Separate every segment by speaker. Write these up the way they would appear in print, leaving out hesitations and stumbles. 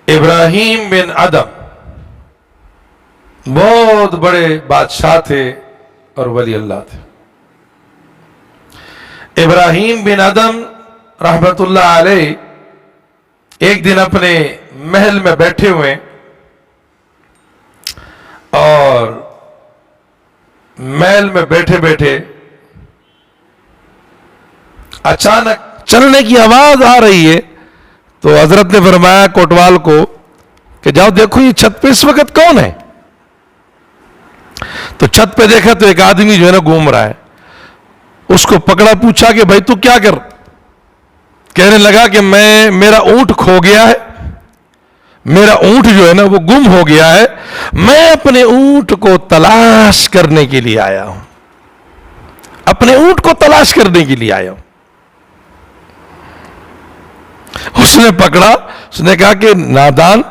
Speaker 1: ابراہیم بن ادم بہت بڑے بادشاہ تھے اور ولی اللہ تھے۔ ابراہیم بن ادم رحمت اللہ علیہ ایک دن اپنے محل میں بیٹھے ہوئے اور محل میں بیٹھے بیٹھے اچانک چلنے کی آواز آ رہی ہے، تو حضرت نے فرمایا کوٹوال کو کہ جاؤ دیکھو یہ چھت پہ اس وقت کون ہے۔ تو چھت پہ دیکھا تو ایک آدمی جو ہے نا گھوم رہا ہے، اس کو پکڑا، پوچھا کہ بھائی تو کیا کر؟ کہنے لگا کہ میرا اونٹ کھو گیا ہے، میرا اونٹ جو ہے نا وہ گم ہو گیا ہے، میں اپنے اونٹ کو تلاش کرنے کے لیے آیا ہوں، اپنے اونٹ کو تلاش کرنے کے لیے آیا ہوں۔ اس نے پکڑا، اس نے کہا کہ نادان،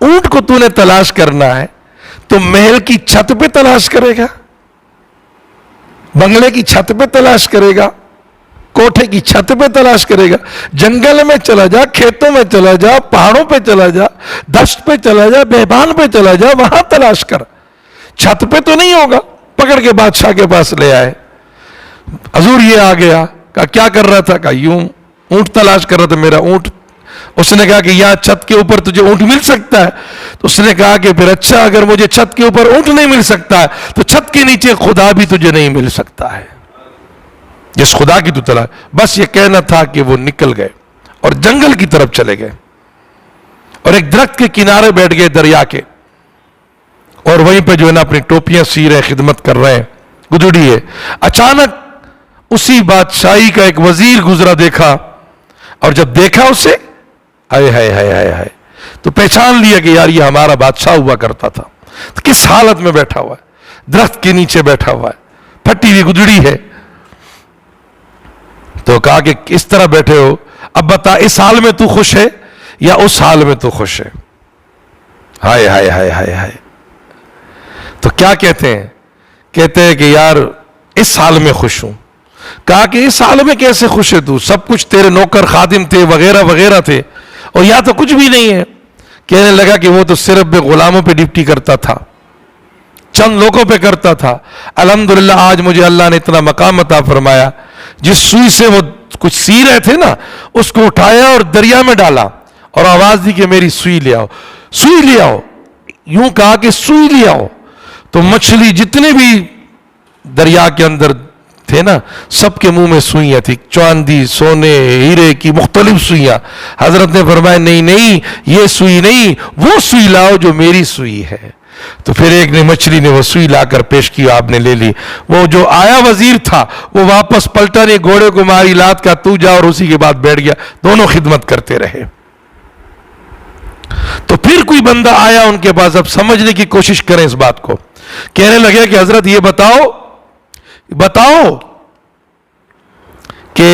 Speaker 1: اونٹ کو تو نے تلاش کرنا ہے تو محل کی چھت پہ تلاش کرے گا، بنگلے کی چھت پہ تلاش کرے گا، کوٹھے کی چھت پہ تلاش کرے گا؟ جنگل میں چلا جا، کھیتوں میں چلا جا، پہاڑوں پہ چلا جا، دشت پہ چلا جا، بیابان پہ چلا جا، وہاں تلاش کر، چھت پہ تو نہیں ہوگا۔ پکڑ کے بادشاہ کے پاس لے آئے، حضور یہ آ گیا، کہا کیا کر رہا تھا؟ کہا یوں اونٹ تلاش کر رہا تھا، میرا اونٹ۔ اس نے کہا کہ یہاں چھت کے اوپر تجھے اونٹ مل سکتا ہے؟ تو اس نے کہا کہ پھر اچھا، اگر مجھے چھت کے اوپر اونٹ نہیں مل سکتا ہے تو چھت کے نیچے خدا بھی تجھے نہیں مل سکتا ہے، جس خدا کی تو تلاش۔ بس یہ کہنا تھا کہ وہ نکل گئے اور جنگل کی طرف چلے گئے اور ایک درخت کے کنارے بیٹھ گئے دریا کے، اور وہیں پہ جو ہے نا اپنی ٹوپیاں سی رہے، خدمت کر رہے ہیں، گدڑی ہے۔ اچانک اسی بادشاہی کا ایک وزیر گزرا، دیکھا، اور جب دیکھا اسے، ہائے ہائے ہائے ہائے ہائے، تو پہچان لیا کہ یار یہ ہمارا بادشاہ ہوا کرتا تھا۔ تو کس حالت میں بیٹھا ہوا ہے؟ درخت کے نیچے بیٹھا ہوا ہے، پھٹی ہوئی گدڑی ہے۔ تو کہا کہ اس طرح بیٹھے ہو، اب بتا اس حال میں تو خوش ہے یا اس حال میں تو خوش ہے؟ ہائے ہائے ہائے ہائے ہائے۔ تو کیا کہتے ہیں؟ کہتے ہیں کہ یار اس حال میں خوش ہوں۔ کہا کہ اس حال میں کیسے خوش ہے تو؟ سب کچھ تیرے نوکر خادم تھے، وغیرہ وغیرہ تھے، اور یا تو کچھ بھی نہیں ہے۔ کہنے لگا کہ وہ تو صرف غلاموں پہ ڈپٹی کرتا تھا، چند لوگوں پہ کرتا تھا، الحمدللہ آج مجھے اللہ نے اتنا مقام عطا فرمایا، جس سوئی سے وہ کچھ سی رہے تھے نا، اس کو اٹھایا اور دریا میں ڈالا اور آواز دی کہ میری سوئی لے آؤ، سوئی لے آؤ، یوں کہا کہ سوئی لے آؤ۔ تو مچھلی جتنے بھی دریا کے اندر تھے نا، سب کے منہ میں سوئیاں تھی، چاندی، سونے، ہیرے کی مختلف سوئیاں۔ حضرت نے فرمایا نہیں نہیں، یہ سوئی نہیں، وہ سوئی لاؤ جو میری سوئی ہے۔ تو پھر ایک نے مچھلی نے وہ سوئی لا کر پیش کی، آپ نے لے لی۔ وہ جو آیا وزیر تھا وہ واپس پلٹا نہیں، گھوڑے کو ماری لات کا تو جا، اور اسی کے بعد بیٹھ گیا، دونوں خدمت کرتے رہے۔ تو پھر کوئی بندہ آیا ان کے پاس، اب سمجھنے کی کوشش کریں اس بات کو۔ کہنے لگے کہ حضرت یہ بتاؤ کہ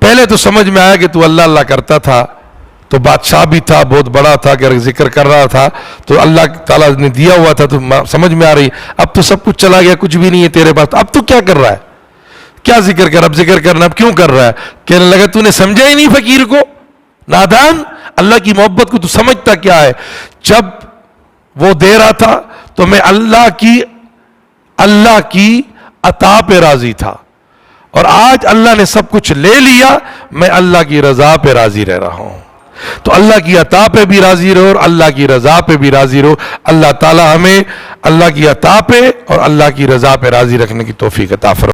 Speaker 1: پہلے تو سمجھ میں آیا کہ تو اللہ اللہ کرتا تھا، تو بادشاہ بھی تھا، بہت بڑا تھا، کہ ذکر کر رہا تھا تو اللہ تعالیٰ نے دیا ہوا تھا، تو سمجھ میں آ رہی۔ اب تو سب کچھ چلا گیا، کچھ بھی نہیں ہے تیرے پاس، اب تو کیا کر رہا ہے؟ کیا ذکر کر، اب ذکر کرنا اب کیوں کر رہا ہے؟ کہنے لگا تو نے سمجھا ہی نہیں فقیر کو، نادان، اللہ کی محبت کو تو سمجھتا کیا ہے؟ جب وہ دے رہا تھا تو میں اللہ کی عطا پہ راضی تھا، اور آج اللہ نے سب کچھ لے لیا، میں اللہ کی رضا پہ راضی رہ رہا ہوں۔ تو اللہ کی عطا پہ بھی راضی رہو اور اللہ کی رضا پہ بھی راضی رہو۔ اللہ تعالی ہمیں اللہ کی عطا پہ اور اللہ کی رضا پہ راضی رکھنے کی توفیق عطا فرمائے۔